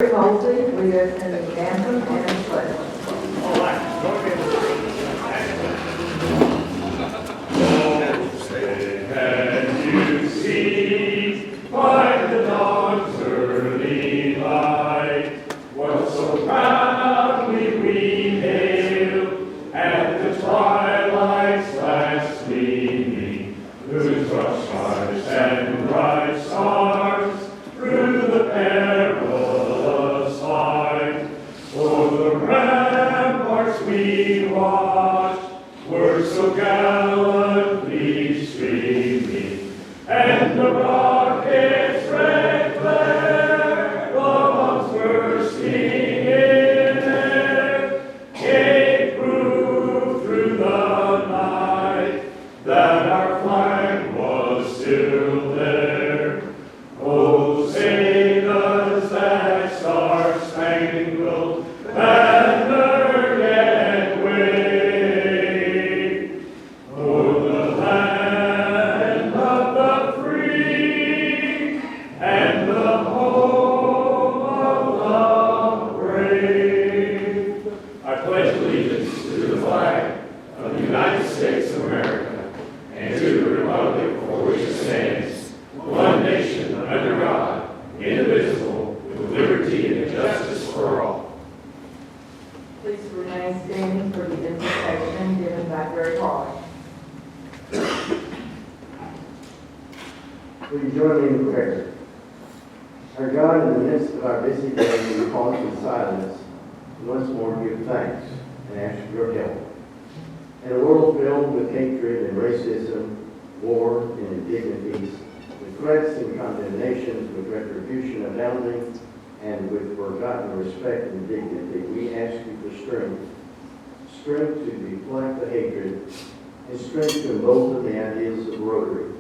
Mosley, lead us in the anthem and the pledge. All right, go ahead. Can you see by the dawn's early light what so proudly we hail at the twilight's last gleaming, whose rush stars and bright stars through the perilous fight. Oh, the ramparts we watched were so gallantly streaming, and the rockets' red glare, the bombs bursting in air, gave proof through the night that our flag was still there. Oh, say does that star-spangled banner yet wave o'er the land of the free and the home of the brave? I pledge allegiance to the flag of the United States of America and to the republic for which it stands, one nation under God, indivisible, with liberty and justice for all. Please remain standing for the invocation given by Gary Hall. Will you join me in prayer? Our God, in the midst of our busy day, we pause in silence and once more give thanks and ask for your help. In a world filled with hatred and racism, war and indignities, with threats and condemnations, with retribution abounding, and with forgotten respect and dignity, we ask you for strength. Strength to deflect the hatred, and strength to embolden the ideals of Rotary,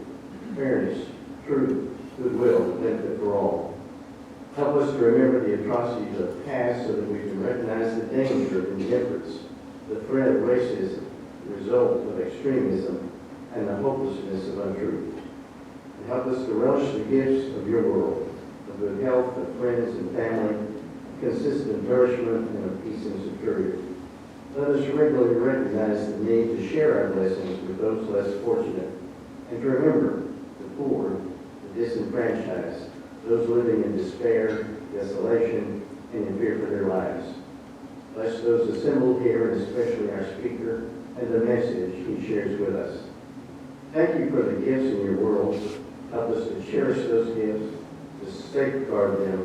fairness, truth, goodwill, and benefit for all. Help us to remember the atrocities of the past so that we can recognize the danger of indifference, the threat of racism, the result of extremism, and the hopelessness of untruth. And help us to relish the gifts of your world, of good health, of friends and family, consistent nourishment, and of peace and security. Let us regularly recognize the need to share our blessings with those less fortunate, and to remember the poor, the disenfranchised, those living in despair, desolation, and in fear for their lives. Bless those assembled here, and especially our speaker, and the message he shares with us. Thank you for the gifts in your world. Help us to cherish those gifts, to safeguard them,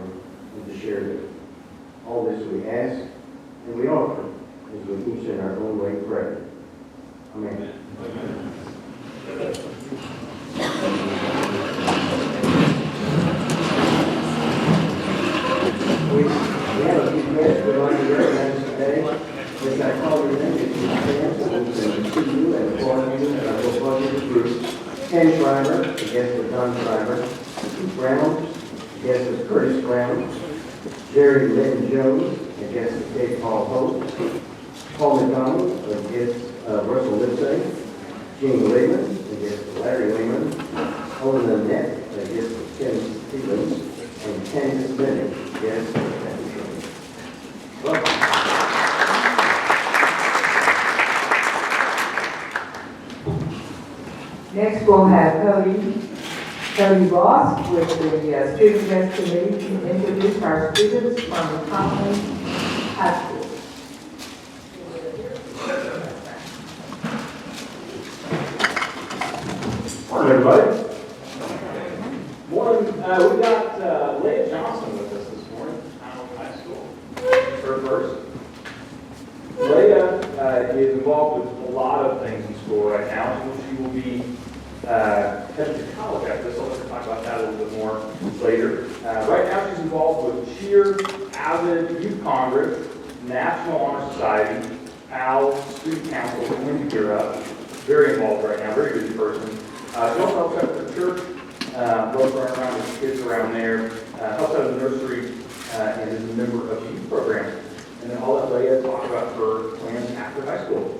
and to share them. All this we ask and we offer as we each in our own way pray. Amen. We have a few guests we'd like to recognize today. As I call your name, if you stand, so we can see you and applaud you and I will applaud you as a group. Ken Schreiber, the guest of Don Schreiber. Brown, the guest of Curtis Brown. Jerry Lynn Jones, the guest of Kate Paul Hope. Paul McDonald, the guest of Russell Lipsey. Gene Lehman, the guest of Larry Lehman. Owen Annette, the guest of Ken Stevens. And Candace Bennett, the guest of Kathy Schreiber. Welcome. Next, we'll have Cody Ross with the Student Best Committee to introduce our students from Conley High School. Morning, everybody. Morning. We got Leah Johnson with us this morning, Conley High School. Her first. Leah is involved with a lot of things in school right now. She will be headed to college after this. I'll let her talk about that a little bit more later. Right now she's involved with Cheer, AVID, Youth Congress, National Honor Society, PAL, Student Council, and Wendy Gear Up. Very involved right now, very busy person. She also helps out with the church, goes around with kids around there, helps out in the nursery, and is a member of the youth program. And then I'll let Leah talk about her plans after high school.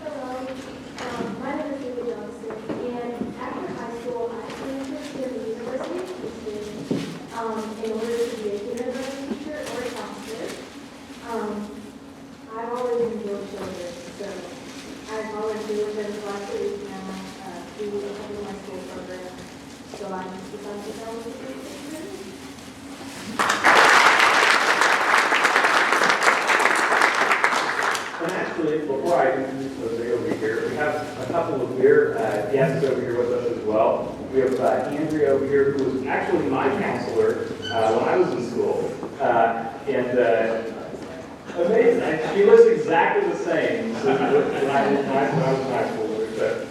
Hello, my name is Leah Johnson, and after high school, I plan to pursue the University of Houston in order to be a couple of here, guests over here with us as well. We have Andrea over here, who was actually my counselor when I was in school. Amazing. She looks exactly the same when I was in high school. So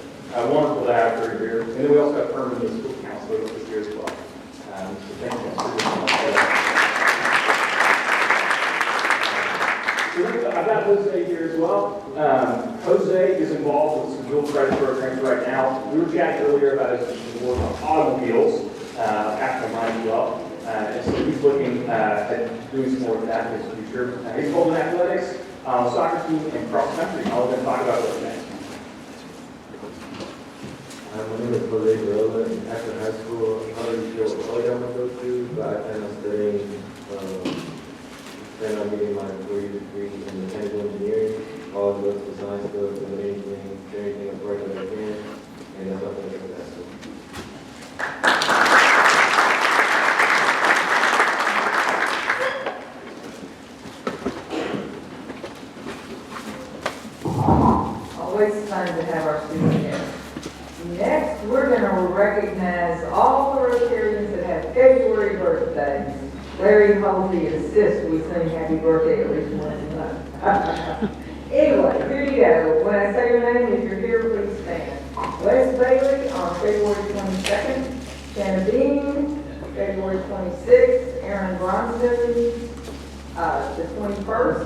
wonderful to have her here. And then we also have Herman, the school counselor, with us here as well. So thank you so much for that. I've got Jose here as well. Jose is involved with some dual credit programs right now. We were chatting earlier about his work on automobiles, after mine as well. And so he's looking at doing some more of that in his future. He's involved in athletics, soccer team, and cross country. I'll let him talk about those next. My name is Jose Barella, and after high school, I'm not really sure what college I'm going to go to, but I plan on studying, plan on getting my 4-year degree in mechanical engineering, all of the science stuff, and anything as far as I can, and that's what I'm going to do that school. Always fun to have our students here. Next, we're going to recognize all the Rotarians that have February birthdays. Larry Halsey insists we sing happy birthday at least once a month. Anyway, here you go. When I say your name, if you're here, please stand. Wes Bailey on February 22nd. Shanna Bean, February 26th. Aaron Bronson, the 21st.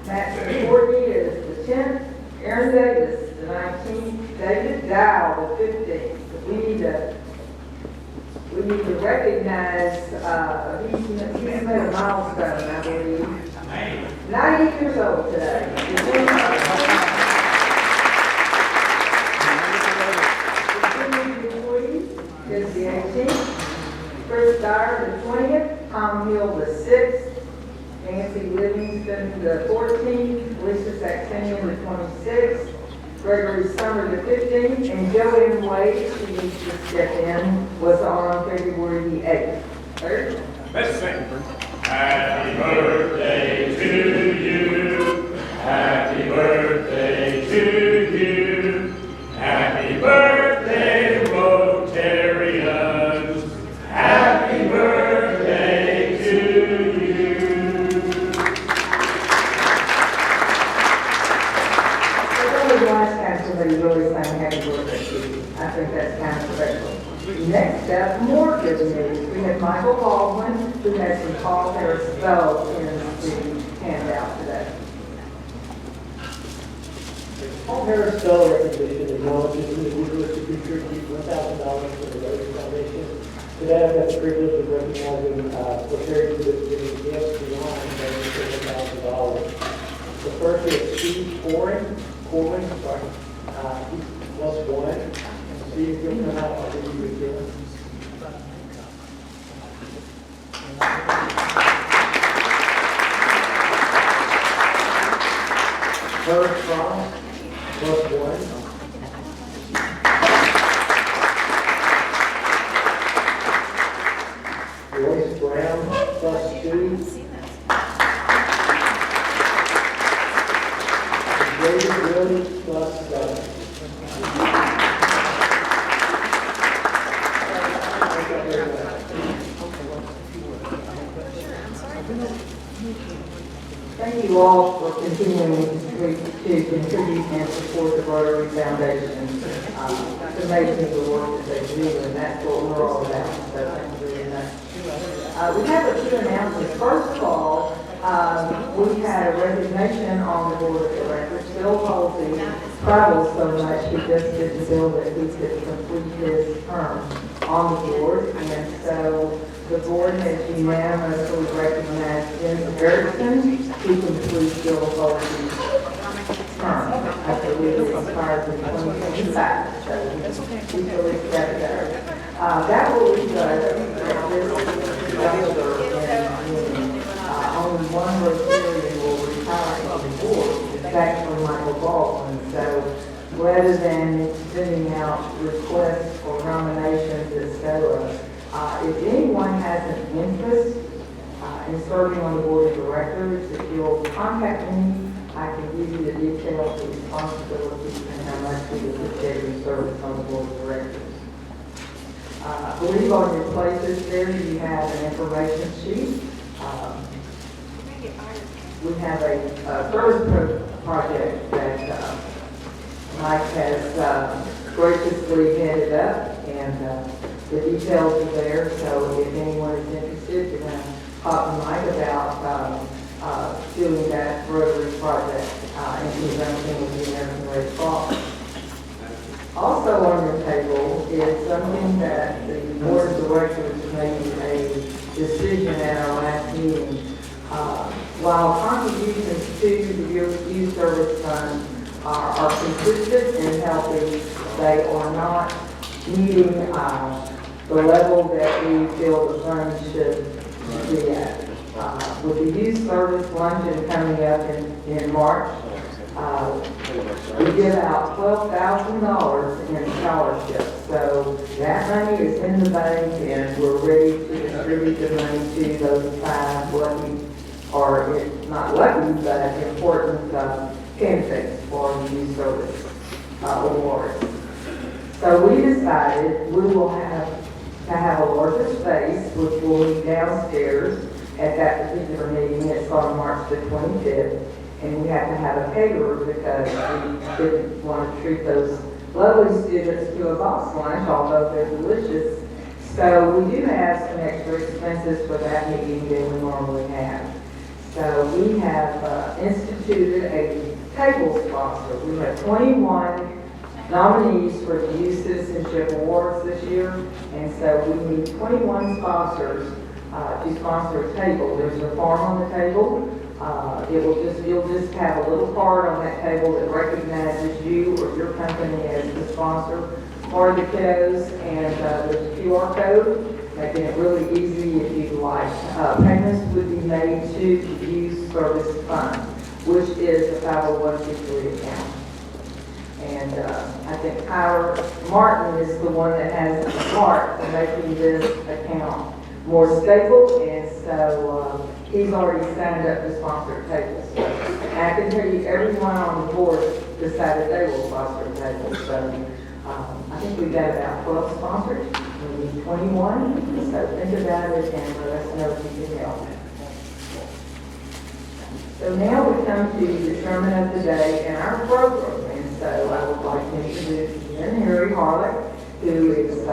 Matt Courtney is the 10th. Aaron Davis, the 19th. David Dow, the 15th. We need to recognize, he's made a milestone, I believe. 90 years old today. Is the 18th. Chris Dyer, the 20th. Tom Hill, the 6th. Nancy Livingstone, the 14th. Lisa Saxenian, the 26th. Gregory Summer, the 15th, and Joanne Wade, who needs to step in, was on February the 8th. Third? Let's sing. Happy birthday to you. Happy birthday to you. Happy birthday, Rotarians. Happy birthday to you. Somebody really sang happy birthday to you. I think that's kind of special. Next up, more good news. We have Michael Baldwin, who has some Paul Harris Fellows in the handout today. Paul Harris Fellow recognition acknowledges individuals who contribute $1,000 to the Rotary Foundation. Today, I've got the privilege of recognizing Rotarians that have given gifts beyond $1,000. The first is Steve Corbin, sorry. He's +1. See if you'll come out, I'll give you a gift. Herb Frost, +1. Royce Brown, +2. David Williams, +7. Thank you all for continuing to contribute and support the Rotary Foundation. It's amazing the work that they do, and that's what we're all about. So thank you very much. We have a few announcements. First of all, we had a resignation on the board of directors. Bill Halsey travels so much, he just didn't feel that he could complete his term on the board, and so the board has unanimously recognized Jim Erickson to complete Bill Halsey's term. I believe it expires in 2025, so we really accept that. That will leave us at this juncture in only one Rotarian will retire from the board. It's actually Michael Baldwin. So rather than sending out requests for nominations, etc., if anyone has an interest in serving on the board of directors, if you'll contact me I can give you the details, the responsibilities, and how much we appreciate your service on the board of directors. I believe on your places there you have an information sheet. We have a service project that Mike has graciously headed up, and the details are there, so if anyone is interested, you're going to talk to Mike about doing that Rotary project in conjunction with the American Red Cross. Also on your table is something that the board of directors made a decision at our last meeting. While contributions to the youth service fund are consistent and healthy, they are not meeting the level that we feel the fund should be at. With the youth service luncheon coming up in March, we give out $12,000 in scholarships. So that money is in the bank, and we're ready to distribute the money to those 5 lucky, or not lucky, but important candidates for the youth service awards. So we decided we will have to have a larger space, which will be downstairs at that particular meeting. It's on March the 25th. And we have to have a caterer because we didn't want to treat those lovely students to a box lunch, although they're delicious. So we do have some extra expenses for that meeting than we normally have. So we have instituted a table sponsor. We have 21 nominees for the Youth Citizenship Awards this year, and so we need 21 sponsors to sponsor a table. There's a form on the table. You'll just have a little card on that table that recognizes you or your company as the sponsor for the kiddos, and there's a QR code, making it really easy if you'd like. Payments would be made to the Youth Service Fund, which is a 501c3 account. And I think Tyler Martin is the one that has the heart of making this account more stable, and so he's already signed up to sponsor tables. So, and I can tell you, everyone on the board decided they will sponsor tables. So I think we've got about 12 sponsors. We need 21. So think about it and let us know if you can help. So now we come to the sermon of the day and our program. And so I would like to introduce Jen Harry Harlech, who is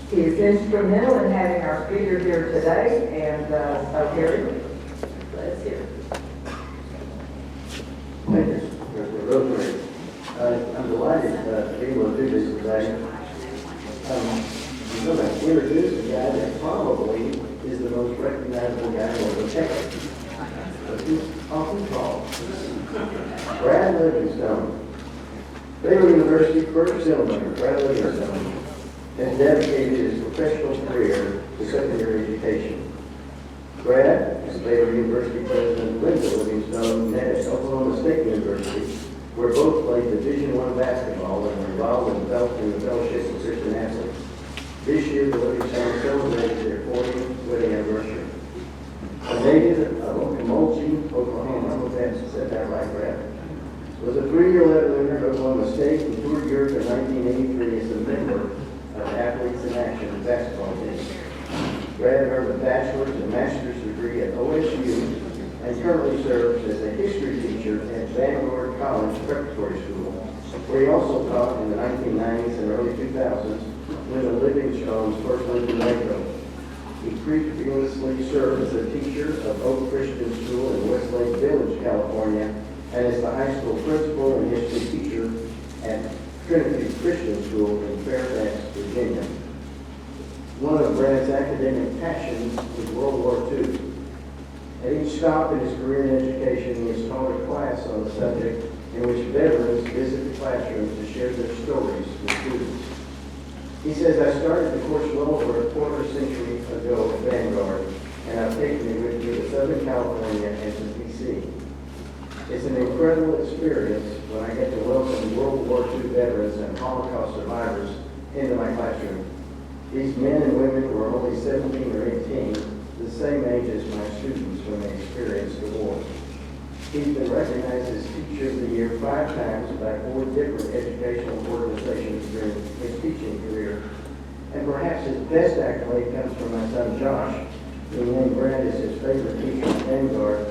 he is instrumental in having our speaker here today, and so Harry, let's hear it. Thank you, President Rosemary. I'm delighted to be able to do this today. I'm going to introduce a guy that probably is the most recognizable guy in the Texas. But he's often called Brad Livingstone. Baylor University first gentleman, Brad Livingstone, has dedicated his professional career to secondary education. Brad, as Baylor University President Linda Livingstone met at Oklahoma State University, where both played Division I basketball and were involved in developing the Fellowship of Christian Athletes. This year, the Livingstones celebrated their 40th wedding anniversary. A native of Okmulgee, Oklahoma, I hope I said that right, Brad, was a 3-year letter winner at Oklahoma State and toured Europe in 1983 as a member of Athletes in Action basketball team. Brad earned a bachelor's and master's degree at OSU and currently serves as a history teacher at Vanguard College Preparatory School, where he also taught in the 1990s and early 2000s when the Livingstones first lived in Waco. He previously served as a teacher of Oak Christian School in Westlake Village, California, and as the high school principal and history teacher at Trinity Christian School in Fairfax, Virginia. One of Brad's academic passions was World War II. At each stop in his career in education, he has taught a class on the subject in which veterans visit the classrooms to share their stories with students. He says, I started the course well over a quarter century ago at Vanguard, and I've taken it with me to Southern California and to D.C. It's an incredible experience when I get to welcome World War II veterans and Holocaust survivors into my classroom. These men and women were only 17 or 18, the same age as my students when they experienced the war. He's been recognized as Teacher of the Year 5 times by 4 different educational organizations during his teaching career. And perhaps his best accolade comes from my son Josh, who named Brad as his favorite teacher in Vanguard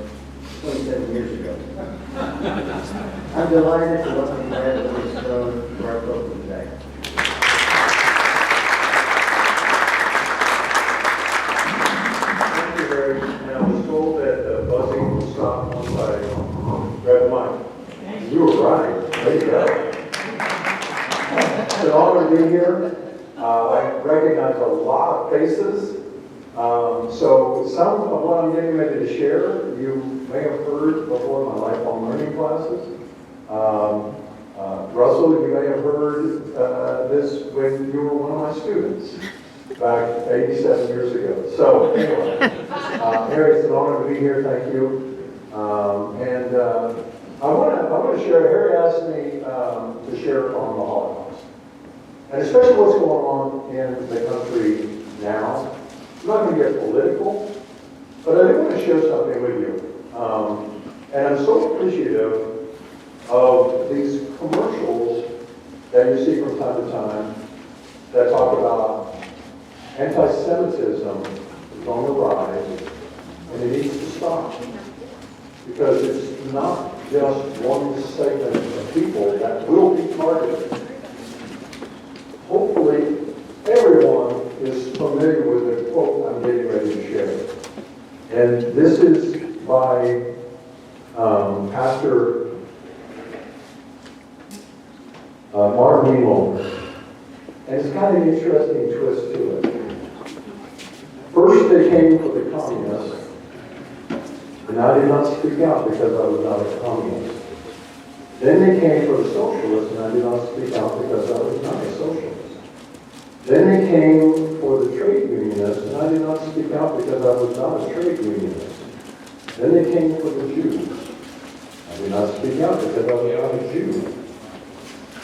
27 years ago. I'm delighted to welcome Brad Livingstone to our program today. Thank you, Harry. And I was told that the buzzing would stop once I grabbed the mic. You were right. There you go. It's an honor to be here. I recognize a lot of faces. So some of what I'm getting ready to share, you may have heard before in my lifelong learning classes. Russell, you may have heard this when you were one of my students back 87 years ago. So anyway, Harry, it's an honor to be here. Thank you. I want to share. Harry asked me to share on the Holocaust, and especially what's going on in the country now. I'm not going to get political, but I do want to share something with you. And I'm so appreciative of these commercials that you see from time to time that talk about anti-Semitism is on the rise and it needs to stop. Because it's not just one segment of people that will be targeted. Hopefully, everyone is familiar with the quote I'm getting ready to share. And this is by Pastor Martin Niemoller. And it's got an interesting twist to it. First they came for the communists, and I did not speak out because I was not a communist. Then they came for the socialists, and I did not speak out because I was not a socialist. Then they came for the trade unionists, and I did not speak out because I was not a trade unionist. Then they came for the Jews. I did not speak out because I was not a Jew.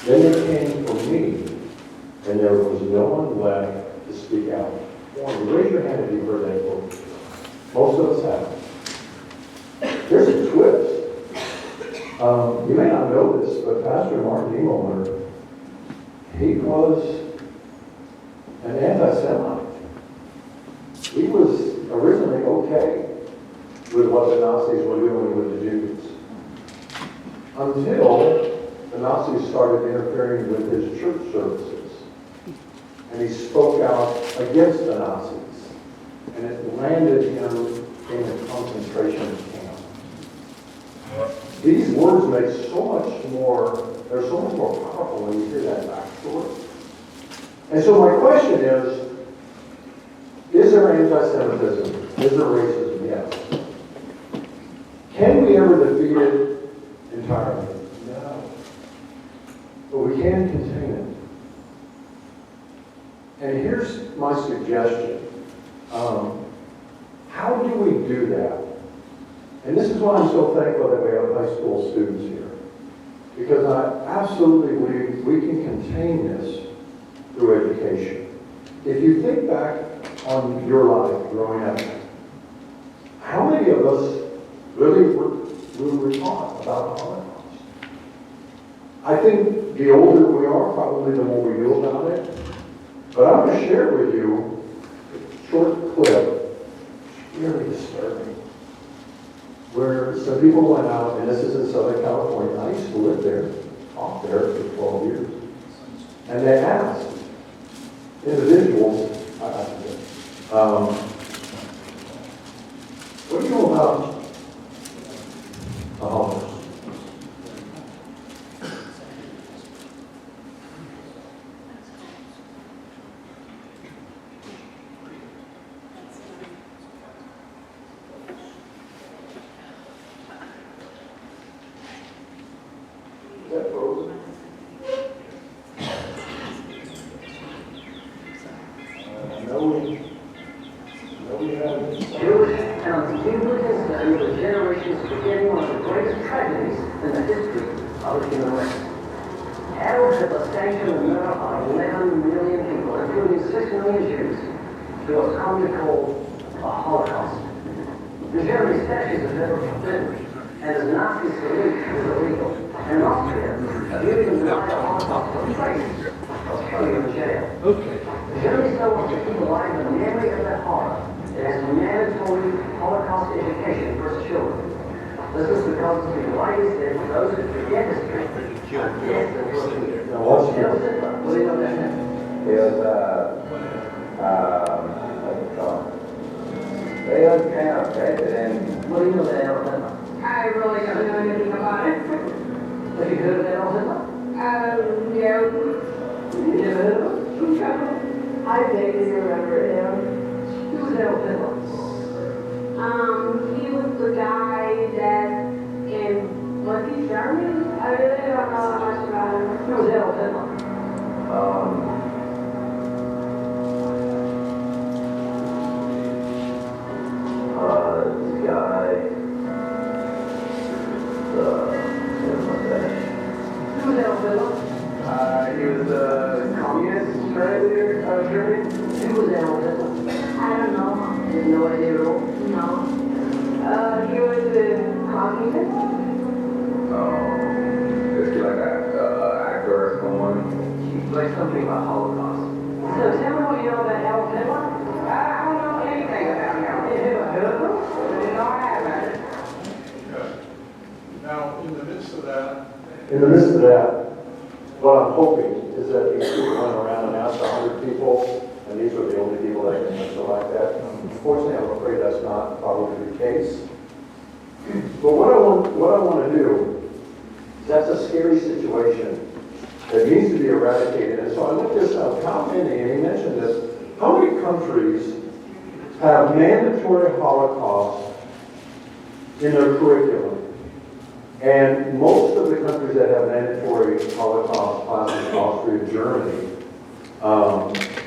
Then they came for me, and there was no one left to speak out. Raise your hand if you've heard that quote. Most of us have. There's a twist. You may not know this, but Pastor Martin Niemoller, he was an anti-Semite. He was originally okay with what the Nazis were doing with the Jews. Until the Nazis started interfering with his church services. And he spoke out against the Nazis. And it landed him in a concentration camp. These words make so much more, they're so much more powerful when you hear that backstory. And so my question is there anti-Semitism? Is there racism? Yes. Can we ever defeat it entirely? No. But we can contain it. And here's my suggestion. How do we do that? And this is why I'm so thankful that we have high school students here. Because I absolutely believe we can contain this through education. If you think back on your life growing up, how many of us really were taught about the Holocaust? I think the older we are, probably the more we know about it. But I'm going to share with you a short clip, really disturbing, where some people went out, and this is in Southern California. I used to live there, off there for 12 years. And they asked individuals, what do you know about the Holocaust? Is that frozen? Jewish and deeply concerned with generations forgetting one of the greatest tragedies in the history of the human race. Adults devastation and murder of 11 million people, including 6 million Jews, to what's commonly called a Holocaust. The German statutes are never forbidden, and the Nazi salute is illegal. And in Austria, viewing the denial of Holocaust was crazy. I'll throw you in jail. Okay. Germany still wants to keep alive the memory of that horror. It has mandatory Holocaust education for its children. This is because it's been widely said for those who forget history. Yes, there will be. Now, what's What do you know that means? He was, what's it called? He was kind of president. What do you know that Adolf Hitler? I really don't know anything about it. Have you heard of Adolf Hitler? No. You never heard of him? I vaguely remember him. Who was Adolf Hitler? He was the guy that was he German? I really don't know much about him. Who was Adolf Hitler? This guy, Who was Adolf Hitler? he was the communist president of Germany. Who was Adolf Hitler? I don't know. You have no idea at all? No. He was a communist. It's like an actor or someone. He played something about Holocaust. So tell me what you know about Adolf Hitler. I don't know anything about him. You never heard of him? No, I haven't. Now, in the midst of that, In the midst of that, what I'm hoping is that these people went around and asked 100 people, and these were the only people that can answer like that. Unfortunately, I'm afraid that's not probably the case. But what I want to do, that's a scary situation that needs to be eradicated. And so I looked this up. How many, and he mentioned this, how many countries have mandatory Holocaust in their curriculum? And most of the countries that have mandatory Holocaust classes, Austria, Germany,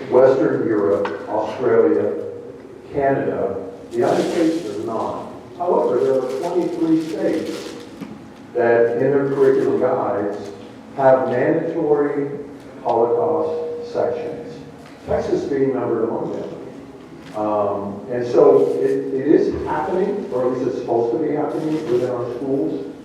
Western Europe, Australia, Canada, the United States does not. However, there are 23 states that in their curriculum guides have mandatory Holocaust sections. Texas being numbered among them. And so it is happening, or at least it's supposed to be happening within our schools.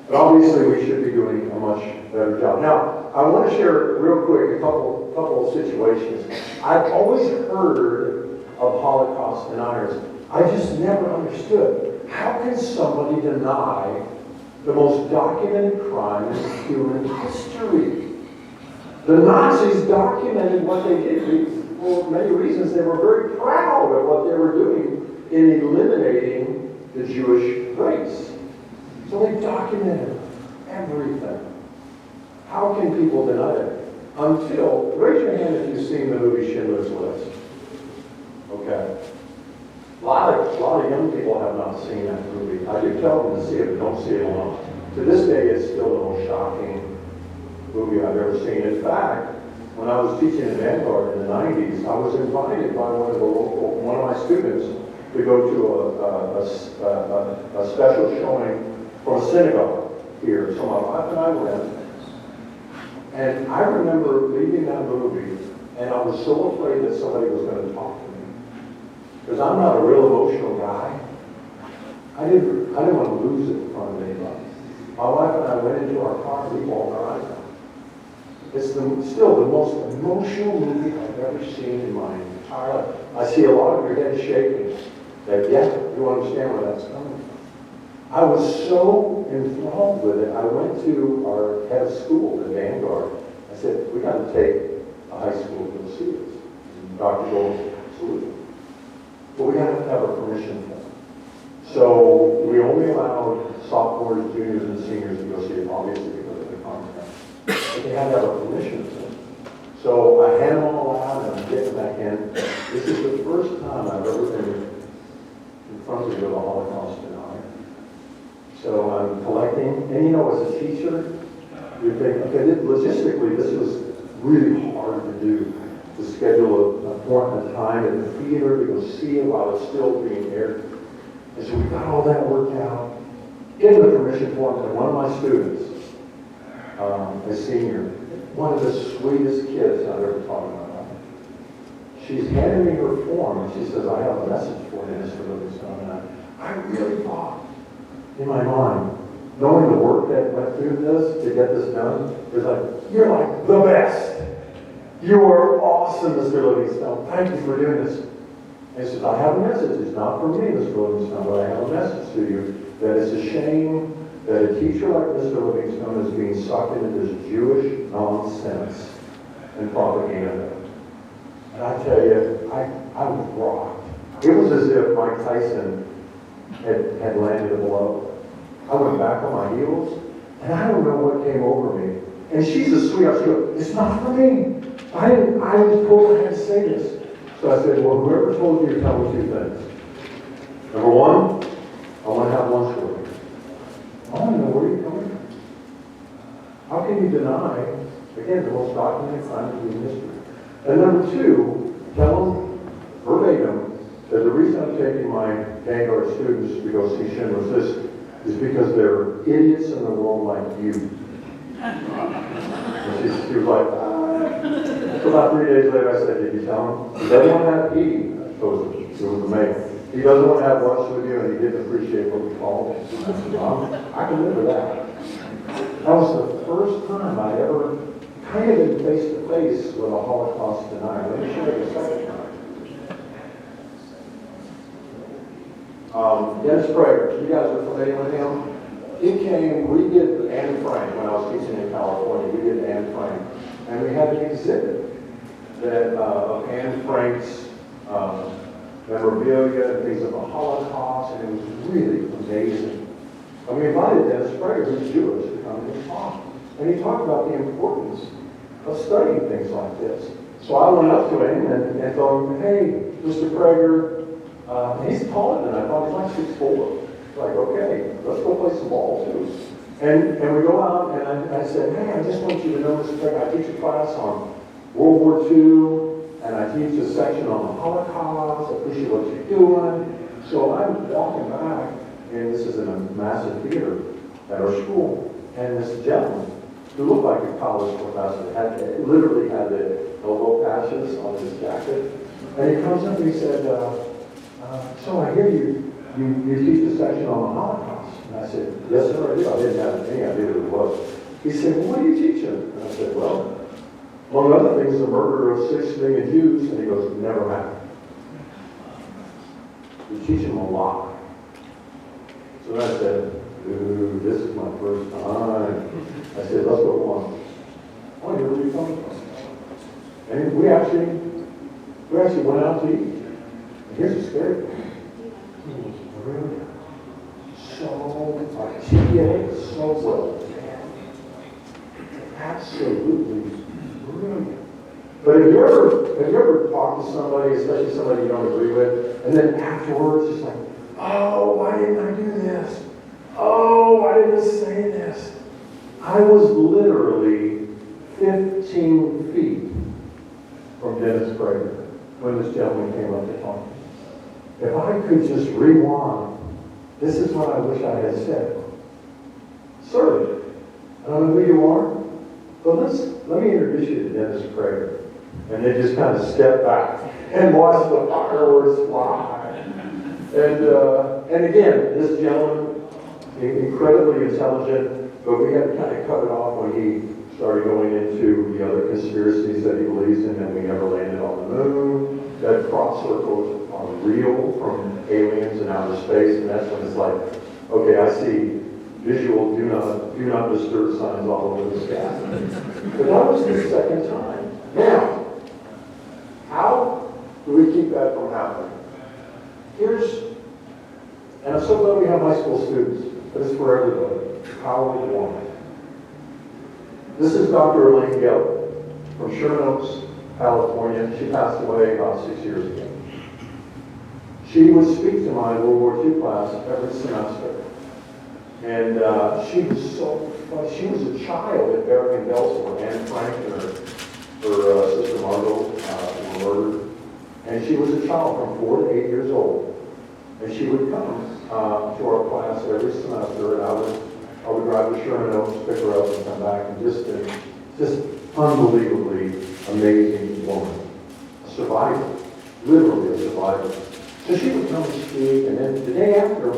But obviously we should be doing a much better job. Now, I want to share real quick a couple of situations. I've always heard of Holocaust deniers. I just never understood. How can somebody deny the most documented crime in human history? The Nazis documented what they did. For many reasons, they were very proud of what they were doing in eliminating the Jewish race. So they documented everything. How can people deny it? Until, raise your hand if you've seen the movie Schindler's List. Okay. A lot of young people have not seen that movie. I do tell them to see it, but don't see it alone. To this day, it's still the most shocking movie I've ever seen. In fact, when I was teaching in Vanguard in the 90s, I was invited by one of my students to go to a special showing from a synagogue here. So my wife and I went, and I remember leaving that movie, and I was so afraid that somebody was going to talk to me. Because I'm not a real emotional guy. I didn't want to lose it in front of anybody. My wife and I went into our car and we bawled our eyes out. It's still the most emotional movie I've ever seen in my entire life. I see a lot of your head shaking. That, yeah, you understand where that's coming from. I was so enthralled with it, I went to our head of school, the Vanguard. I said, we got to take a high school to go see this. And Dr. Gold saluted. But we got to have a permission for it. So we only allowed sophomores, juniors, and seniors to go see it, obviously because of the contract. But they had to have a permission for it. So I had them all out and I'm getting back in. This is the first time I've ever been confronted with a Holocaust denier. So I'm collecting, and you know, as a teacher, you think, okay, logistically, this was really hard to do, to schedule an appointment time at the theater to go see it while it's still being aired. And so we got all that worked out, getting the permission form, and one of my students, a senior, one of the sweetest kids I've ever taught in my life. She's handing me her form, and she says, I have a message for you, Mr. Livingstone. And I really thought in my mind, knowing the work that went through this to get this done, is like, you're like the best. You are awesome, Mr. Livingstone. Thank you for doing this. And he says, I have a message. It's not for me, Mr. Livingstone, but I have a message to you that it's a shame that a teacher like Mr. Livingstone is being sucked into this Jewish nonsense and propaganda. And I tell you, I was rocked. It was as if Mike Tyson had landed a blow. I went back on my heels, and I don't know what came over me. And she's a sweetheart. She goes, it's not for me. I was told I had to say this. So I said, well, whoever told you to tell me two things. Number one, I want to have lunch with you. I want to know where you're coming from. How can you deny, again, the most documented crime in history? And number two, tell them verbatim that the reason I'm taking my Vanguard students to go see Schindler's List is because they're idiots in the world like you. And she was like, So about 3 days later, I said, did you tell him? He doesn't want to have eating. So it was a male. He doesn't want to have lunch with you, and he didn't appreciate what we called him. I can live with that. That was the first time I ever kind of been face to face with a Holocaust denier. Let me show you the second time. Dennis Prager, you guys are familiar with him? He came, we did Anne Frank when I was teaching in California. We did Anne Frank. And we had an exhibit that of Anne Frank's memorabilia and things of the Holocaust, and it was really amazing. And we invited Dennis Prager, who's Jewish, to come and talk. And he talked about the importance of studying things like this. So I went up to him and told him, hey, Mr. Prager, he's taller than I thought. He's like 6'4". Like, okay, let's go play some ball too. And we go out, and I said, hey, I just want you to know, Mr. Prager, I teach a class on World War II, and I teach a section on the Holocaust. I appreciate what you're doing. So I'm walking back, and this is in a massive theater at our school, and this gentleman, who looked like a college professor, literally had the elbow patches on his jacket, and he comes up and he said, so I hear you teach a section on the Holocaust. And I said, yes, sir, I do. I didn't have any idea who it was. He said, well, what are you teaching? And I said, well, among other things, the murder of 6 million Jews. And he goes, never happened. We teach them a lie. So I said, dude, this is my first time. I said, let's go on. I want to hear where you're coming from. And we actually went out to eat. And here's the scary thing. He was brilliant. So articulate, so well. Absolutely brilliant. But have you ever talked to somebody, especially somebody you don't agree with, and then afterwards it's like, oh, why didn't I do this? Oh, why didn't I say this? I was literally 15 feet from Dennis Prager when this gentleman came up to talk. If I could just rewind, this is what I wish I had said. Sir, I don't know who you are, but let me introduce you to Dennis Prager. And they just kind of step back and watch the fireworks fly. And again, this gentleman, incredibly intelligent, but we had to kind of cut it off when he started going into the other conspiracies that he believes in, that we never landed on the moon, that crop circles are real from aliens and outer space, and that's when it's like, okay, I see visual do not disturb signs all over the sky. But that was the second time. Now, how do we keep that from happening? And I'm so glad we have high school students, but it's for everybody. Power of one. This is Dr. Elaine Geller from Sherman Oaks, California. She passed away about 6 years ago. She would speak to my World War II class every semester. And she was so fun. She was a child at Berry and Bells where Anne Frank and her sister Margot were murdered. And she was a child from 4 to 8 years old. And she would come to our class every semester, and I would drive to Sherman Oaks, pick her up, and come back, and just unbelievably amazing woman. A survivor. Literally a survivor. So she would come and speak, and then the day after,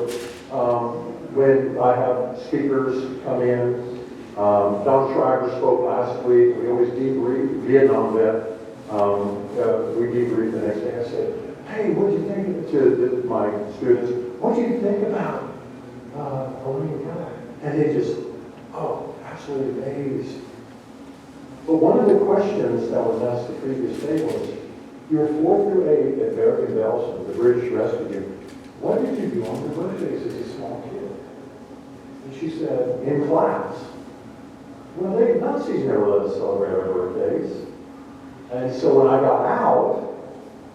when I have speakers come in. Don Schreiber spoke last week. We always debrief, Vietnam vet. We debrief the next day. I said, hey, what do you think to my students? What do you think about Elaine Guy? And they just, oh, absolutely amazed. But one of the questions that was asked the previous day was, you were 4 through 8 at Bergen-Belsen, the British rescued you. What did you do on your birthdays as a small kid? And she said, in class. Well, the Nazis never let us celebrate our birthdays. And so when I got out,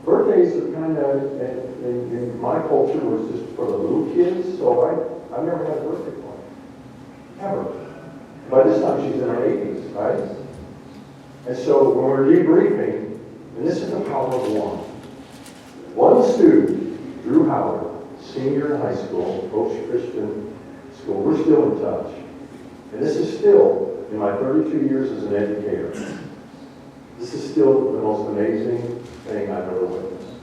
birthdays are kind of, in my culture, was just for the little kids. So I never had a birthday party. Never. By this time, she's in her 80s, right? And so when we're debriefing, and this is the power of one student, Drew Howard, senior in high school, Oaks Christian School, we're still in touch. And this is still, in my 32 years as an educator, this is still the most amazing thing I've ever witnessed.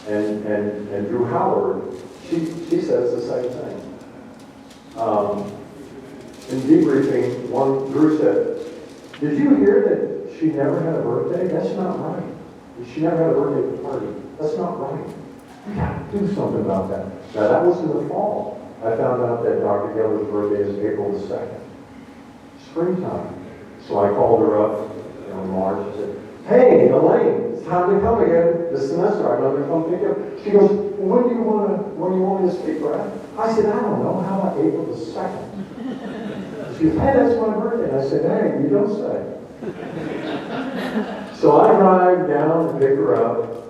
And Drew Howard, she says the same thing. In debriefing, Drew said, did you hear that she never had a birthday? That's not right. She never had a birthday party. That's not right. We got to do something about that. Now, that was in the fall. I found out that Dr. Geller's birthday is April the 2nd. Springtime. So I called her up in March and said, hey, Elaine, it's time to come again this semester. I'm going to come pick you up. She goes, well, when do you want me to speak, Brad? I said, I don't know. How about April the 2nd? She goes, hey, that's my birthday. And I said, hey, you don't say. So I drive down to pick her up,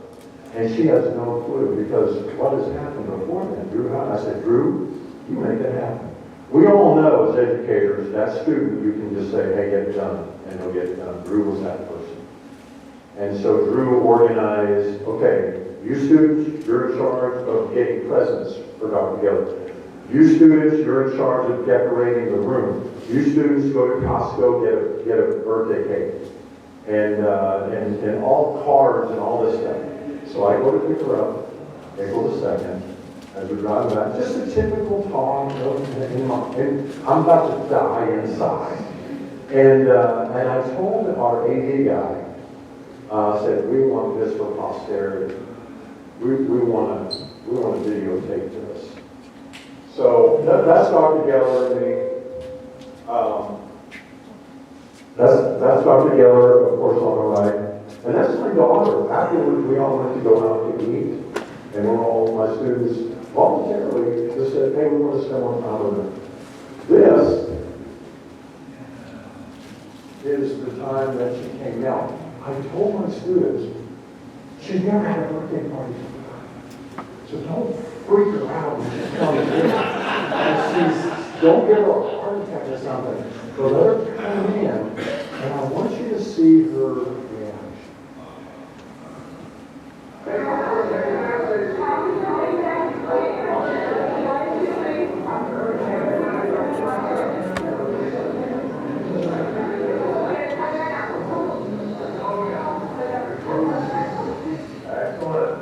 and she has no clue because what has happened before then? Drew, I said, Drew, you make it happen. We all know as educators, that student, you can just say, hey, get it done, and he'll get it done. Drew was that person. And so Drew organized, okay, you students, you're in charge of getting presents for Dr. Geller. You students, you're in charge of decorating the room. You students go to Costco, get a birthday cake. And all cards and all this stuff. So I go to pick her up, April the 2nd, as we're driving back. Just a typical talk, and I'm about to die inside. And I told our AD guy, said, we want this for posterity. We want to videotape this. So that's Dr. Geller and me. That's Dr. Geller, of course, on the right. And that's my daughter. Afterwards, we all went to go out to eat. And all my students voluntarily just said, hey, we want to spend more time with them. This is the time that she came out. I told my students, she's never had a birthday party. So don't freak her out when she comes in. Don't give her a heart attack or something. But let her come in, and I want you to see her reaction. Excellent.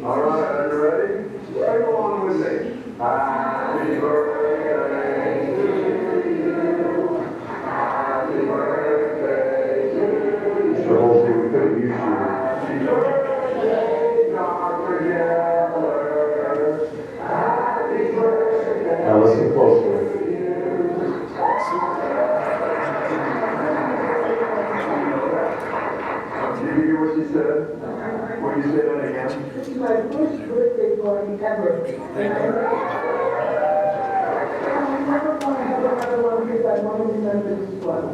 All right, are you ready? Sing along with me. Happy birthday to you. Happy birthday to you. Mr. Holsey, we could have used you. Happy birthday, Dr. Geller. Happy birthday. Now listen closely. Did you hear what she said? Will you say that again? This is my first birthday party ever. And I never want to have another one because I want to remember this one.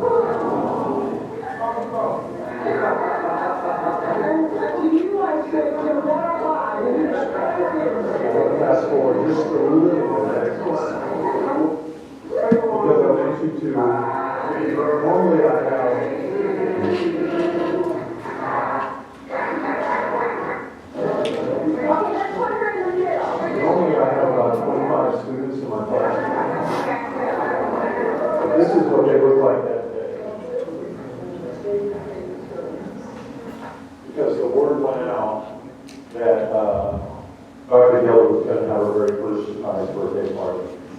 And to you, I said, no matter what, Fast forward just a little bit. Because I want you to, normally I have, normally I have about 25 students in my class.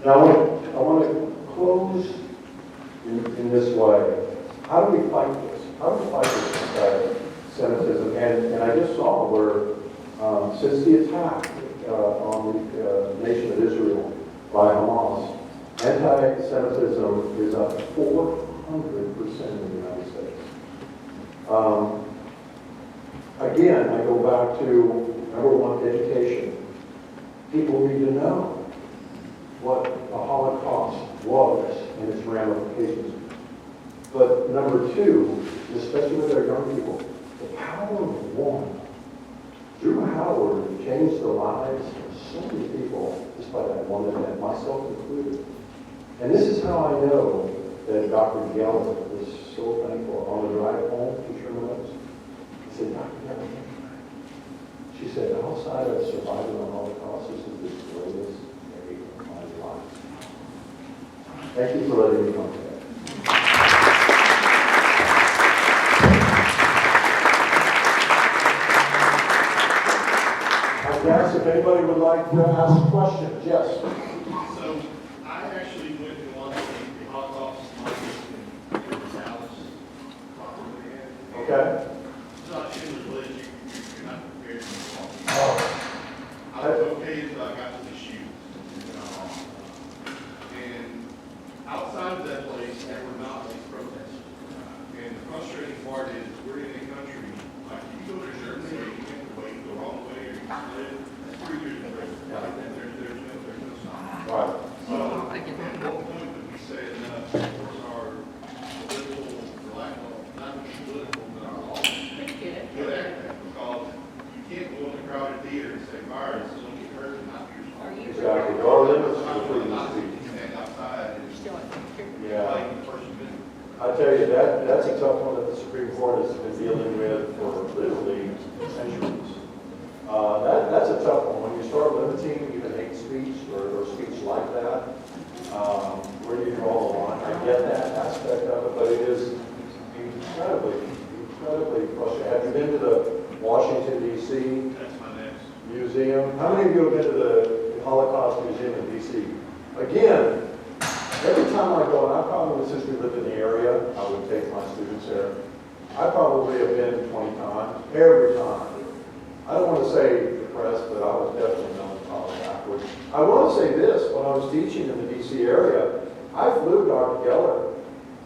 Now, I want to close in this way. How do we fight this? How do we fight this Semitism? And I just saw where since the attack on the nation of Israel by Hamas, anti-Semitism is up 400% in the United States. Again, I go back to number one, education. People need to know what the Holocaust was and its ramifications. But number two, especially with our young people, the power of one. Drew Howard changed the lives of so many people just by that one event, myself included. And this is how I know that Dr. Geller was so thankful. On the drive home to Sherman Oaks, he said, Dr. Geller, she said, outside of surviving the Holocaust, this is the greatest day of my life. Thank you for letting me come today. Yes, if anybody would like to ask questions, yes. So I actually went to one of the Holocaust monuments in Dallas. Okay. It's not Schindler's List, you're not prepared for it. Oh. I was okay until I got to the shoot. And outside of that place, there were not these protests. And the frustrating part is, we're in a country, like, if you go to Germany, you can't wait the wrong way, or you live, that's 3 years in prison. Like, there's no stop. Right. So, at what point do we say enough towards our political, for lack of, not just political, but our law? Good acting, because you can't go in a crowded theater and say, fire, this is going to get hurt, and not your fault. Exactly. There are limits to freedom of You speech. stand outside and Yeah. like the First Amendment. I tell you, that's a tough one that the Supreme Court has been dealing with for literally centuries. That's a tough one. When you start limiting even hate speech or speech like that, where do you draw the line? I get that aspect of it, but it is incredibly frustrating. Have you been to the Washington, D.C. That's my next. Museum? How many of you have been to the Holocaust Museum in D.C.? Again, every time I go, and I probably, since we lived in the area, I would take my students there. I probably have been 20 times, every time. I don't want to say depressed, but I was definitely melancholy afterwards. I want to say this, when I was teaching in the D.C. area, I flew Dr. Geller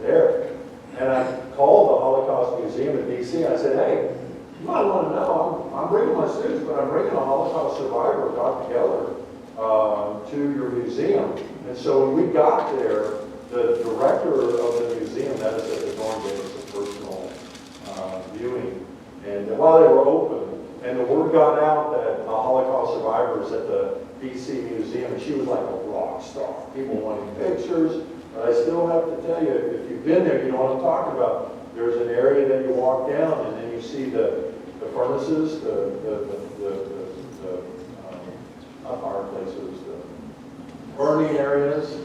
there, and I called the Holocaust Museum in D.C. I said, hey, you might want to know, I'm bringing my students, but I'm bringing a Holocaust survivor, Dr. Geller, to your museum. And so when we got there, the director of the museum, that is at the dorm, gave us a personal viewing. And while they were open, and the word got out that the Holocaust survivors at the D.C. Museum, and she was like a rock star. People wanting pictures. But I still have to tell you, if you've been there, you know what I'm talking about. There's an area that you walk down, and then you see the furnaces, not fireplaces, the burning areas.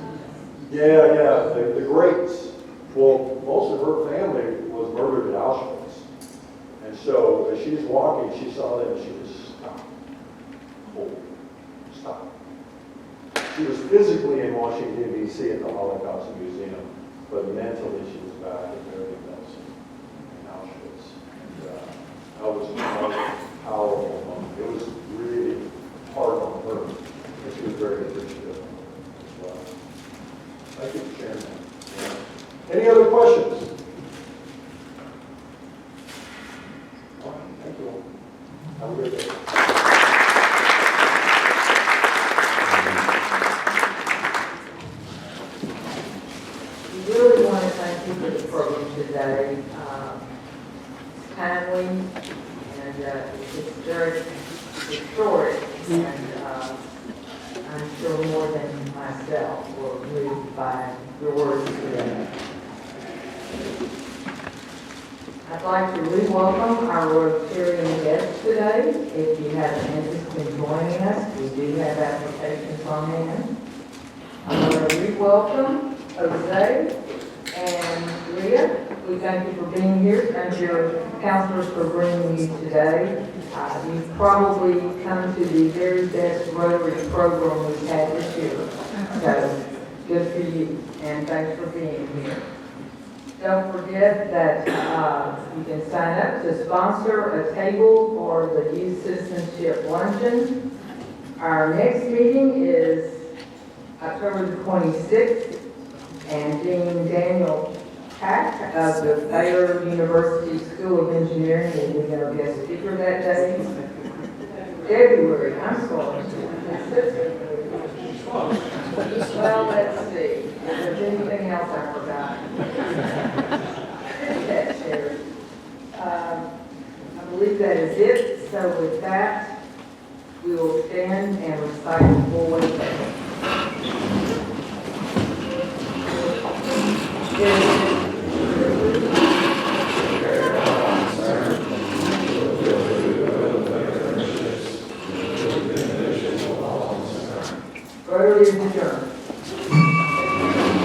Yeah, the grates. Well, most of her family was murdered at Auschwitz. And so as she was walking, she saw them and she was stopped. Cold. Stop. She was physically in Washington, D.C. at the Holocaust Museum, but mentally she was back at Mary Nelson in Auschwitz. And that was a powerful moment. It was really hard on her, and she was very appreciative as well. Thank you for sharing that. Yeah. Any other questions? All right, thank you all. Have a great day. We really want to thank you for the program today. It's timely, and it's very historic, and I'm sure more than myself were moved by your words today. I'd like to re-welcome our Rotarian guests today. If you have an interest in joining us, we do have applications on hand. I'm going to re-welcome Jose and Leah. We thank you for being here. Thank your counselors for bringing you today. You've probably come to the very best Rotary program we've had this year. So Good for you, and thanks for being here. Don't forget that you can sign up to sponsor a table for the Youth Citizenship Luncheon. Our next meeting is October the 26th, and Dean Daniel Pack of the Baylor University School of Engineering will be our guest speaker that day. February, I'm sorry. Well, let's see, if there's anything else I forgot. That's Sherry. I believe that is it, so with that, we will stand and recite the full pledge. Rotary is adjourned.